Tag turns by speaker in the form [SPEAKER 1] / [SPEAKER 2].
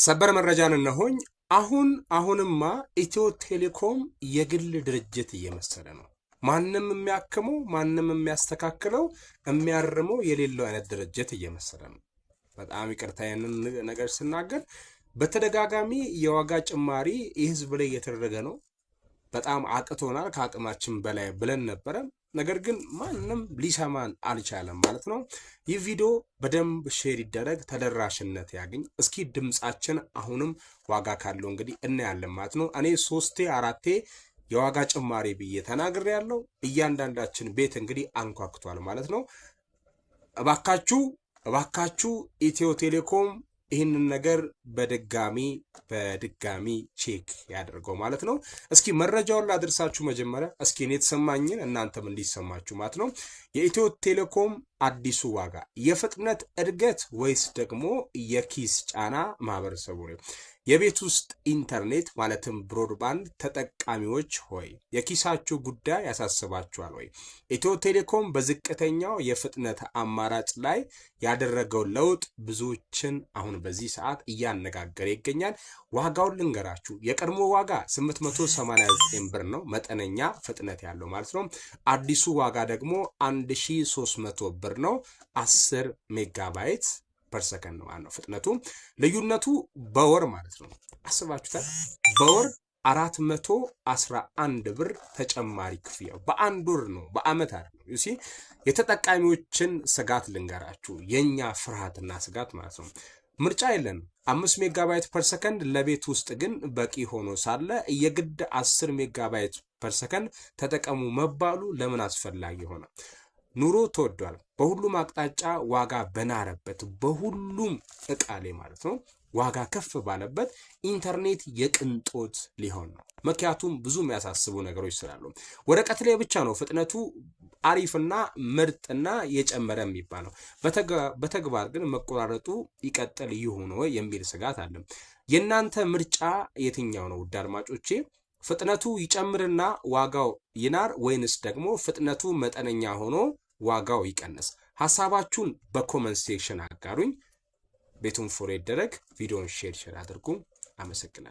[SPEAKER 1] ሰበር መረጃን እነሆኝ። አሁንማ ኢትዮ ቴሌኮም የግል ድርጅት እየመሰለ ነው። ማንንም የሚያክመው ማንንም የሚያስተካክለው የሚያርመው የሌለው አይነት ድርጅት እየመሰለ ነው። በጣም ይቅርታ ያንን ነገር ስናገር በተደጋጋሚ የዋጋ ጭማሪ ህዝብ ላይ እየተደረገ ነው። በጣም አቅቶናል፣ ከአቅማችን በላይ ብለን ነበረ። ነገር ግን ማንንም ሊሰማን አልቻለም ማለት ነው። ይህ ቪዲዮ በደንብ ሼር ይደረግ፣ ተደራሽነት ያገኝ። እስኪ ድምጻችን አሁንም ዋጋ ካለው እንግዲህ እናያለን ማለት ነው። እኔ 3-4 የዋጋ ጭማሪ ብዬ ተናግሬያለሁ። እያንዳንዳችን ቤት እንግዲህ አንኳክቷል ማለት ነው። እባካችሁ ኢትዮ ቴሌኮም ይህንን ነገር በድጋሚ ቼክ ያደርገው ማለት ነው። እስኪ መረጃውን ላድርሳችሁ መጀመሪያ። እስኪ እኔ የተሰማኝን እናንተም እንዲሰማችሁ ማለት ነው። የኢትዮ ቴሌኮም አዲሱ ዋጋ የፍጥነት እድገት ወይስ ደግሞ የኪስ ጫና? ማህበረሰቡ ነው። የቤት ውስጥ ኢንተርኔት ማለትም ብሮድባንድ ተጠቃሚዎች ሆይ የኪሳችሁ ጉዳይ ያሳስባችኋል ወይ? ኢትዮ ቴሌኮም በዝቅተኛው የፍጥነት አማራጭ ላይ ያደረገው ለውጥ ብዙዎችን አሁን በዚህ ሰዓት እያነጋገረ ይገኛል። ዋጋውን ልንገራችሁ። የቀድሞ ዋጋ 889 ብር ነው፣ መጠነኛ ፍጥነት ያለው ማለት ነው። አዲሱ ዋጋ ደግሞ 1300 ብር ነው፣ 10 ሜጋባይት ፐር ሰከንድ ነው ማለት ነው ፍጥነቱ። ልዩነቱ በወር ማለት ነው። አስባችሁታል? በወር 411 ብር ተጨማሪ ክፍያው በአንድ ወር ነው፣ በአመት አይደለም። ዩሲ የተጠቃሚዎችን ስጋት ልንገራችሁ፣ የኛ ፍርሃትና ስጋት ማለት ነው። ምርጫ የለንም። 5 ሜጋባይት ፐር ሰከንድ ለቤት ውስጥ ግን በቂ ሆኖ ሳለ የግድ 10 ሜጋባይት ፐር ሰከንድ ተጠቀሙ መባሉ ለምን አስፈላጊ ሆነ? ኑሮ ተወዷል። በሁሉም አቅጣጫ ዋጋ በናረበት፣ በሁሉም እቃ ላይ ማለት ነው ዋጋ ከፍ ባለበት ኢንተርኔት የቅንጦት ሊሆን ነው። ምክንያቱም ብዙ የሚያሳስቡ ነገሮች ስላሉ ወረቀት ላይ ብቻ ነው ፍጥነቱ አሪፍና ምርጥና የጨመረ የሚባለው። በተግባር ግን መቆራረጡ ይቀጥል ይሁን ወይ የሚል ስጋት አለ። የናንተ ምርጫ የትኛው ነው ውድ አድማጮቼ? ፍጥነቱ ይጨምርና ዋጋው ይናር ወይንስ ደግሞ ፍጥነቱ መጠነኛ ሆኖ ዋጋው ይቀንስ? ሐሳባችሁን በኮሜንት ሴክሽን አጋሩኝ። ቤቱን ፎሎ ይደረግ። ቪዲዮን ሼር አድርጉ። አመሰግናለሁ።